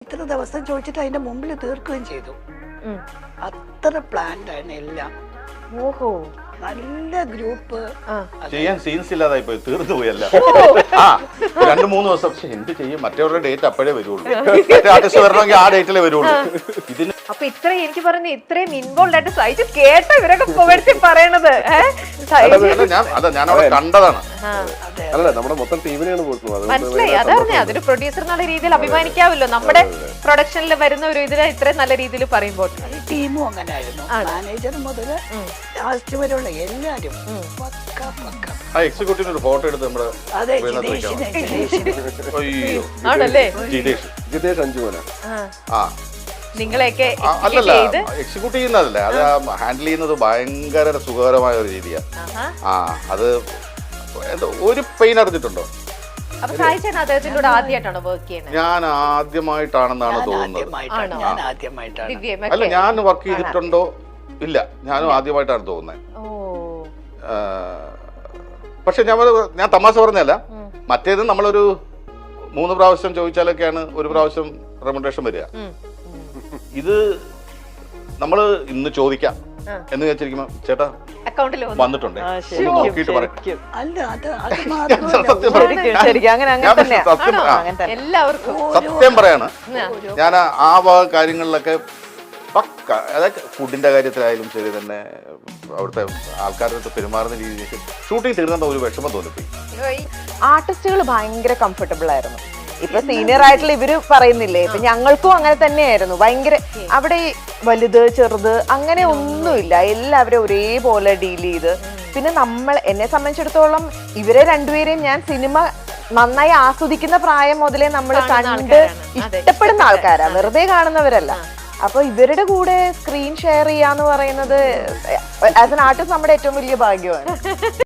ഇത്ര ദിവസം ചോദിച്ചിട്ട് അതിന്റെ മുമ്പിൽ തീർക്കുകയും ചെയ്തു. അത്ര പ്ലാൻഡ് ആണ് എല്ലാം. ഓഹോ, നല്ല ഗ്രൂപ്പ്. ചെയ്യാൻ സീൻസ് ഇല്ലാതായി പോയി, തീർന്നു പോയല്ല. ആ 2-3 ദിവസം എന്ത് ചെയ്യും, മറ്റവരുടെ ഡേറ്റ് അപ്പോഴേ വരുള്ളൂ. മറ്റേ ആർട്ടിസ്റ്റ് വരണമെങ്കിൽ ആ ഡേറ്റിലേ വരുള്ളൂ. ഇതിന് അപ്പൊ ഇത്രയും എനിക്ക് പറയുന്നത് ഇത്രയും ഇൻവോൾവ് ആയിട്ട് സൈറ്റ് കേട്ട ഇവരൊക്കെ പുകഴ്ത്തി പറയണത്. ഞാൻ അവിടെ കണ്ടതാണ്. അല്ല, നമ്മുടെ മൊത്തം ടീമിനെയാണ് കൊടുക്കുന്നത്. മനസ്സിലായി, അതറിഞ്ഞ അതൊരു പ്രൊഡ്യൂസർ എന്നുള്ള രീതിയിൽ അഭിമാനിക്കാമല്ലോ. നമ്മുടെ പ്രൊഡക്ഷനിൽ വരുന്ന ഒരു ഇതിന് ഇത്രയും നല്ല രീതിയിൽ പറയുമ്പോൾ. ടീമും അങ്ങനെ ആയിരുന്നു. മാനേജർ മുതൽ ലാസ്റ്റ് വരെയുള്ള എല്ലാരും പക്ക പക്ക. ആ എക്സിക്യൂട്ടീവിന് ഒരു ഫോട്ടോ എടുത്ത് നമ്മുടെ അതെ, അയ്യോ ആണല്ലേ ജിതേഷ് അഞ്ചുമോന. ആ നിങ്ങളെയൊക്കെ അല്ലല്ല, എക്സിക്യൂട്ട് ചെയ്യുന്നതല്ല, അത് ഹാൻഡിൽ ചെയ്യുന്നത് ഭയങ്കര സുഖകരമായ ഒരു രീതിയാണ്. ആ അത് ഒരു പെയിൻ അറിഞ്ഞിട്ടുണ്ടോ? അപ്പൊ സായിച്ചേട്ടൻ അദ്ദേഹത്തിന്റെ കൂടെ ആദ്യമായിട്ടാണോ വർക്ക് ചെയ്യുന്നത്? ഞാൻ ആദ്യമായിട്ടാണെന്നാണ് തോന്നുന്നത്. അല്ല, ഞാൻ വർക്ക് ചെയ്തിട്ടുണ്ടോ? ഇല്ല, ഞാനും ആദ്യമായിട്ടാണ് തോന്നുന്നത്. പക്ഷെ ഞാൻ തമാശ പറഞ്ഞല്ല. മറ്റേത് നമ്മളൊരു 3 പ്രാവശ്യം ചോദിച്ചാലൊക്കെയാണ് ഒരു പ്രാവശ്യം റെമുനറേഷൻ വരിക. ഇത് നമ്മള് ഇന്ന് ചോദിക്കാം എന്ന് വിചാരിച്ചിരിക്കുമ്പോ ചേട്ടാ അക്കൗണ്ടിൽ വന്നിട്ടുണ്ട് നോക്കിയിട്ട് പറയും. എല്ലാവർക്കും സത്യം പറയാണ്, ഞാൻ ആ വക കാര്യങ്ങളിലൊക്കെ പക്ക. അതൊക്കെ ഫുഡിന്റെ കാര്യത്തിലായാലും ശരി തന്നെ, അവിടുത്തെ ആൾക്കാരുടെ പെരുമാറുന്ന രീതിയിൽ ഷൂട്ടിംഗ് തീർന്ന ഒരു വിഷമം തോന്നിപ്പോയി. ആർട്ടിസ്റ്റുകൾ ഭയങ്കര കംഫർട്ടബിൾ ആയിരുന്നു. ഇപ്പൊ സീനിയർ ആയിട്ടുള്ള ഇവര് പറയുന്നില്ലേ, ഇപ്പൊ ഞങ്ങൾക്കും അങ്ങനെ തന്നെയായിരുന്നു. ഭയങ്കര അവിടെ വലുത് ചെറുത് അങ്ങനെ ഒന്നുമില്ല, എല്ലാവരും ഒരേപോലെ ഡീൽ ചെയ്ത്. പിന്നെ എന്നെ സംബന്ധിച്ചിടത്തോളം ഇവരെ രണ്ടുപേരെയും ഞാൻ സിനിമ നന്നായി ആസ്വദിക്കുന്ന പ്രായം മുതലേ നമ്മൾ കണ്ട് ഇഷ്ടപ്പെടുന്ന ആൾക്കാരാ, വെറുതെ കാണുന്നവരല്ല. അപ്പൊ ഇവരുടെ കൂടെ സ്ക്രീൻ ഷെയർ ചെയ്യാന്ന് പറയുന്നത് ആസ് എൻ ആർട്ടിസ്റ്റ് നമ്മുടെ ഏറ്റവും വലിയ ഭാഗ്യമാണ്.